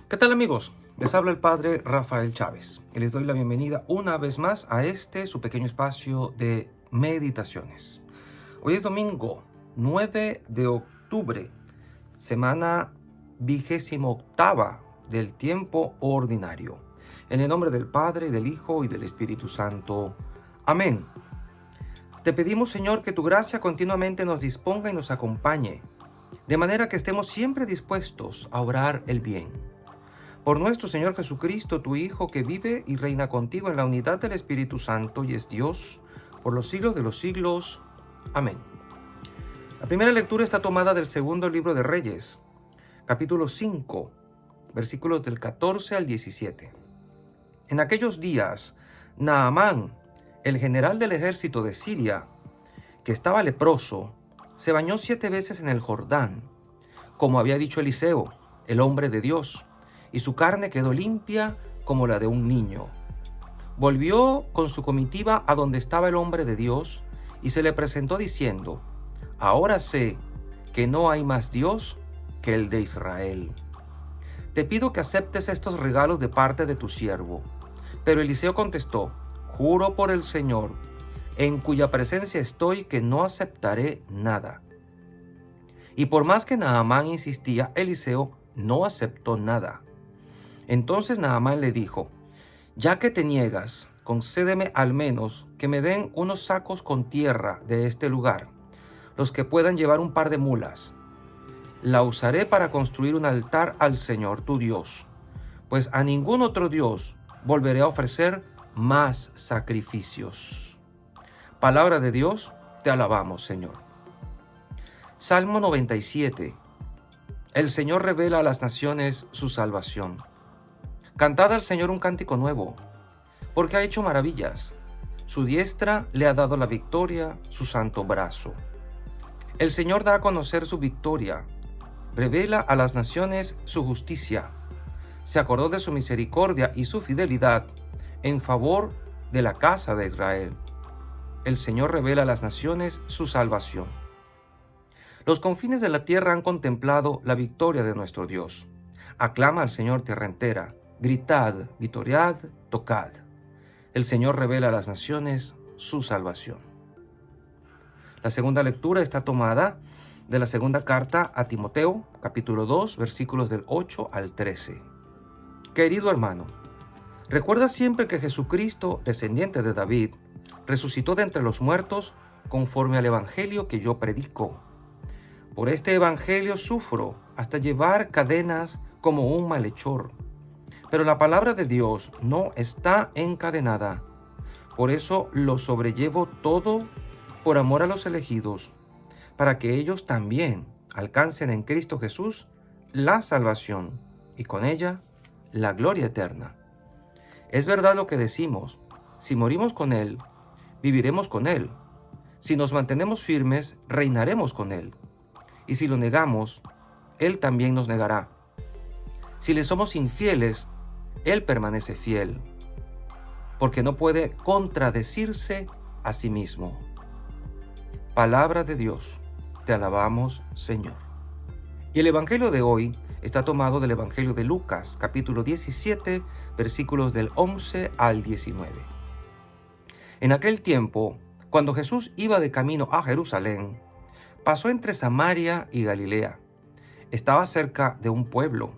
¿Qué tal, amigos? Les habla el padre Rafael Chávez y les doy la bienvenida una vez más a su pequeño espacio de meditaciones. Hoy es domingo 9 de octubre, semana 28ª del tiempo ordinario. En el nombre del Padre, del Hijo y del Espíritu Santo. Amén. Te pedimos, Señor, que tu gracia continuamente nos disponga y nos acompañe, de manera que estemos siempre dispuestos a obrar el bien. Por nuestro Señor Jesucristo, tu Hijo, que vive y reina contigo en la unidad del Espíritu Santo y es Dios por los siglos de los siglos. Amén. La primera lectura está tomada del segundo libro de Reyes, capítulo 5, versículos del 14 al 17. En aquellos días, Naamán, el general del ejército de Siria, que estaba leproso, se bañó 7 veces en el Jordán, como había dicho Eliseo, el hombre de Dios, y su carne quedó limpia como la de un niño. Volvió con su comitiva a donde estaba el hombre de Dios y se le presentó diciendo: Ahora sé que no hay más Dios que el de Israel. Te pido que aceptes estos regalos de parte de tu siervo. Pero Eliseo contestó: Juro por el Señor, en cuya presencia estoy, que no aceptaré nada. Y por más que Naamán insistía, Eliseo no aceptó nada. Entonces Naamán le dijo: Ya que te niegas, concédeme al menos que me den unos sacos con tierra de este lugar, los que puedan llevar un par de mulas. La usaré para construir un altar al Señor tu Dios, pues a ningún otro Dios volveré a ofrecer más sacrificios. Palabra de Dios, te alabamos, Señor. Salmo 97. El Señor revela a las naciones su salvación. Cantad al Señor un cántico nuevo, porque ha hecho maravillas. Su diestra le ha dado la victoria, su santo brazo. El Señor da a conocer su victoria, revela a las naciones su justicia. Se acordó de su misericordia y su fidelidad en favor de la casa de Israel. El Señor revela a las naciones su salvación. Los confines de la tierra han contemplado la victoria de nuestro Dios. Aclama al Señor tierra entera. Gritad, vitoriad, tocad. El Señor revela a las naciones su salvación. La segunda lectura está tomada de la segunda carta a Timoteo, capítulo 2, versículos del 8 al 13. Querido hermano, recuerda siempre que Jesucristo, descendiente de David, resucitó de entre los muertos conforme al evangelio que yo predico. Por este evangelio sufro hasta llevar cadenas como un malhechor. Pero la palabra de Dios no está encadenada. Por eso lo sobrellevo todo por amor a los elegidos, para que ellos también alcancen en Cristo Jesús la salvación y con ella la gloria eterna. Es verdad lo que decimos: si morimos con Él, viviremos con Él. Si nos mantenemos firmes, reinaremos con Él. Y si lo negamos, Él también nos negará. Si le somos infieles, Él permanece fiel, porque no puede contradecirse a sí mismo. Palabra de Dios, te alabamos, Señor. Y el evangelio de hoy está tomado del evangelio de Lucas, capítulo 17, versículos del 11 al 19. En aquel tiempo, cuando Jesús iba de camino a Jerusalén, pasó entre Samaria y Galilea. Estaba cerca de un pueblo,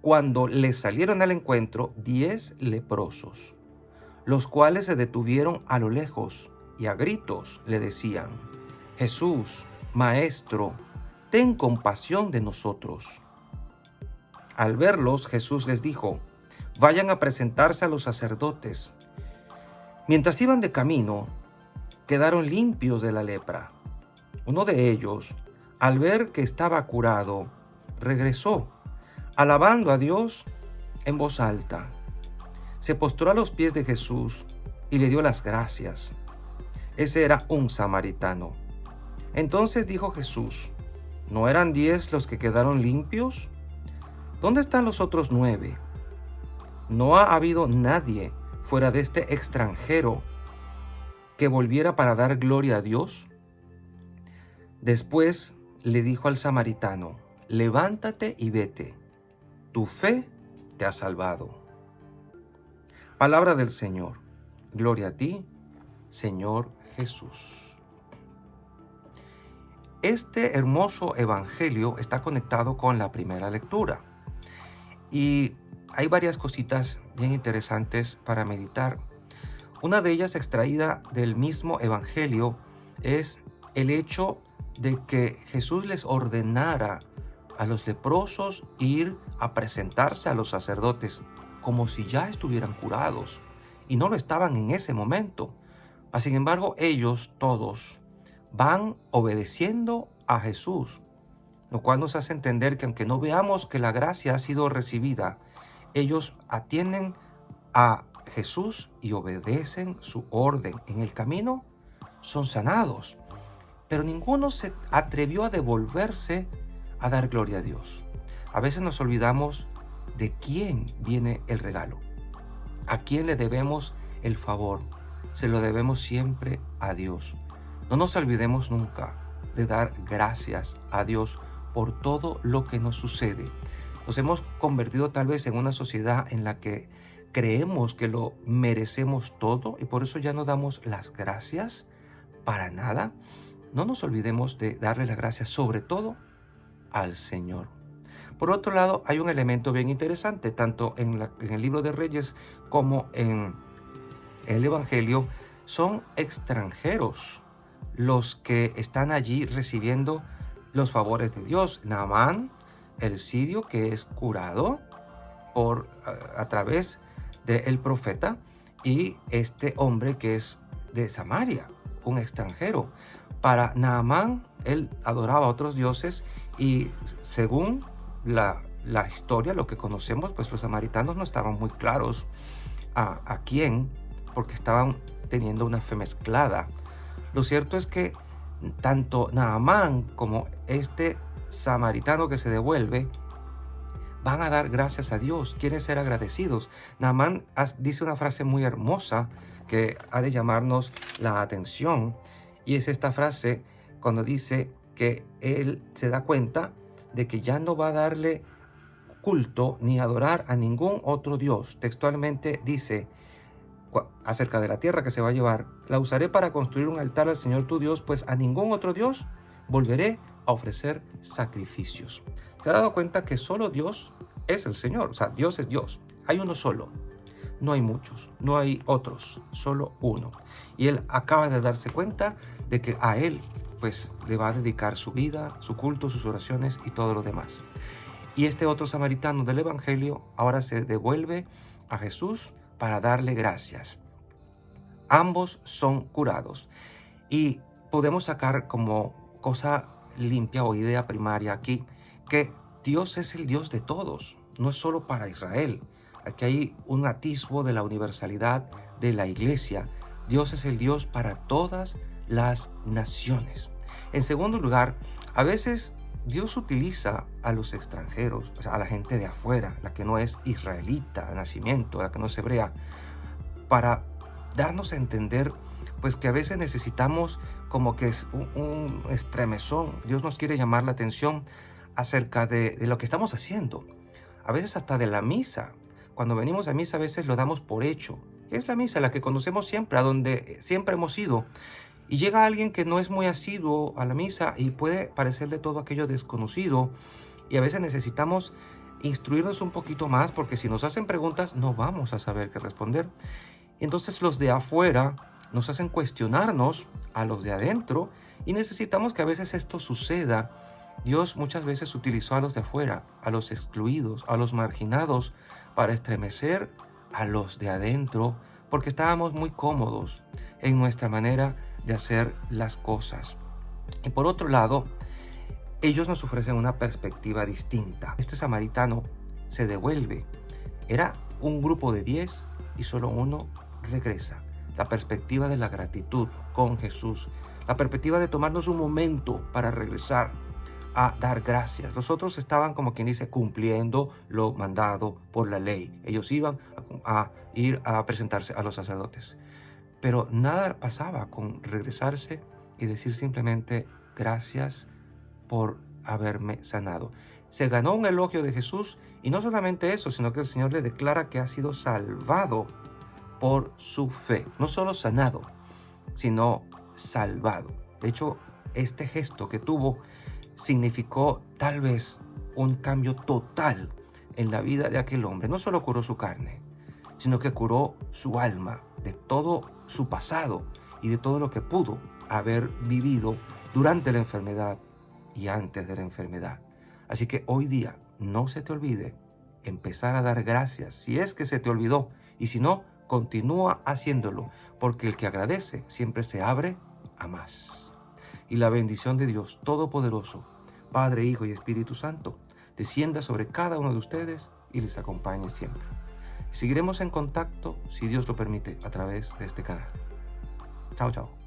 cuando le salieron al encuentro 10 leprosos, los cuales se detuvieron a lo lejos y a gritos le decían: Jesús, Maestro, ten compasión de nosotros. Al verlos, Jesús les dijo: Vayan a presentarse a los sacerdotes. Mientras iban de camino, quedaron limpios de la lepra. Uno de ellos, al ver que estaba curado, regresó, alabando a Dios en voz alta. Se postró a los pies de Jesús y le dio las gracias. Ese era un samaritano. Entonces dijo Jesús: ¿No eran 10 los que quedaron limpios? ¿Dónde están los otros 9? ¿No ha habido nadie fuera de este extranjero que volviera para dar gloria a Dios? Después le dijo al samaritano: Levántate y vete. tu fe te ha salvado. Palabra del Señor. Gloria a ti, Señor Jesús. Este hermoso evangelio está conectado con la primera lectura. Y hay varias cositas bien interesantes para meditar. Una de ellas, extraída del mismo evangelio, es el hecho de que Jesús les ordenara a los leprosos ir a presentarse a los sacerdotes como si ya estuvieran curados, y no lo estaban en ese momento. Sin embargo, ellos todos van obedeciendo a Jesús, lo cual nos hace entender que aunque no veamos que la gracia ha sido recibida, ellos atienden a Jesús y obedecen su orden. En el camino son sanados, pero ninguno se atrevió a devolverse a dar gloria a Dios. A veces nos olvidamos de quién viene el regalo, a quién le debemos el favor. Se lo debemos siempre a Dios. No nos olvidemos nunca de dar gracias a Dios por todo lo que nos sucede. Nos hemos convertido tal vez en una sociedad en la que creemos que lo merecemos todo y por eso ya no damos las gracias para nada. No nos olvidemos de darle las gracias sobre todo al Señor. Por otro lado, hay un elemento bien interesante, tanto en el libro de Reyes como en el Evangelio. Son extranjeros los que están allí recibiendo los favores de Dios. Naamán, el sirio, que es curado a través del profeta, y este hombre que es de Samaria, un extranjero. Para Naamán, él adoraba a otros dioses y según la historia, lo que conocemos, pues los samaritanos no estaban muy claros a quién, porque estaban teniendo una fe mezclada. Lo cierto es que tanto Naamán como este samaritano que se devuelve van a dar gracias a Dios, quieren ser agradecidos. Naamán dice una frase muy hermosa que ha de llamarnos la atención, y es esta frase cuando dice que él se da cuenta de que ya no va a darle culto ni adorar a ningún otro Dios. Textualmente dice acerca de la tierra que se va a llevar: la usaré para construir un altar al Señor tu Dios, pues a ningún otro Dios volveré a ofrecer sacrificios. ¿Se ha dado cuenta que solo Dios es el Señor? O sea, Dios es Dios. Hay uno solo. No hay muchos, no hay otros, solo uno. Y él acaba de darse cuenta de que a él pues le va a dedicar su vida, su culto, sus oraciones y todo lo demás. Y este otro samaritano del Evangelio ahora se devuelve a Jesús para darle gracias. Ambos son curados. Y podemos sacar como cosa limpia o idea primaria aquí que Dios es el Dios de todos, no es solo para Israel. Aquí hay un atisbo de la universalidad de la iglesia. Dios es el Dios para todas las naciones. En segundo lugar, a veces Dios utiliza a los extranjeros, o sea, a la gente de afuera, la que no es israelita de nacimiento, la que no es hebrea, para darnos a entender pues que a veces necesitamos como que es un estremezón. Dios nos quiere llamar la atención acerca de lo que estamos haciendo. A veces hasta de la misa. Cuando venimos a misa a veces lo damos por hecho. ¿Qué es la misa? La que conocemos siempre, a donde siempre hemos ido. Y llega alguien que no es muy asiduo a la misa y puede parecerle todo aquello desconocido. Y a veces necesitamos instruirnos un poquito más, porque si nos hacen preguntas no vamos a saber qué responder. Entonces los de afuera nos hacen cuestionarnos a los de adentro, y necesitamos que a veces esto suceda. Dios muchas veces utilizó a los de afuera, a los excluidos, a los marginados, para estremecer a los de adentro, porque estábamos muy cómodos en nuestra manera de hacer las cosas. Y por otro lado, ellos nos ofrecen una perspectiva distinta. Este samaritano se devuelve. Era un grupo de 10 y solo uno regresa. La perspectiva de la gratitud con Jesús. La perspectiva de tomarnos un momento para regresar a dar gracias. Los otros estaban, como quien dice, cumpliendo lo mandado por la ley. Ellos iban a ir a presentarse a los sacerdotes. Pero nada pasaba con regresarse y decir simplemente gracias por haberme sanado. Se ganó un elogio de Jesús Y no solamente eso, sino que el Señor le declara que ha sido salvado por su fe. No solo sanado, sino salvado. De hecho, este gesto que tuvo significó tal vez un cambio total en la vida de aquel hombre. No solo curó su carne, sino que curó su alma de todo su pasado y de todo lo que pudo haber vivido durante la enfermedad y antes de la enfermedad. Así que hoy día no se te olvide empezar a dar gracias si es que se te olvidó, y si no, continúa haciéndolo, porque el que agradece siempre se abre a más. Y la bendición de Dios Todopoderoso, Padre, Hijo y Espíritu Santo, descienda sobre cada uno de ustedes y les acompañe siempre. Seguiremos en contacto, si Dios lo permite, a través de este canal. Chao, chao.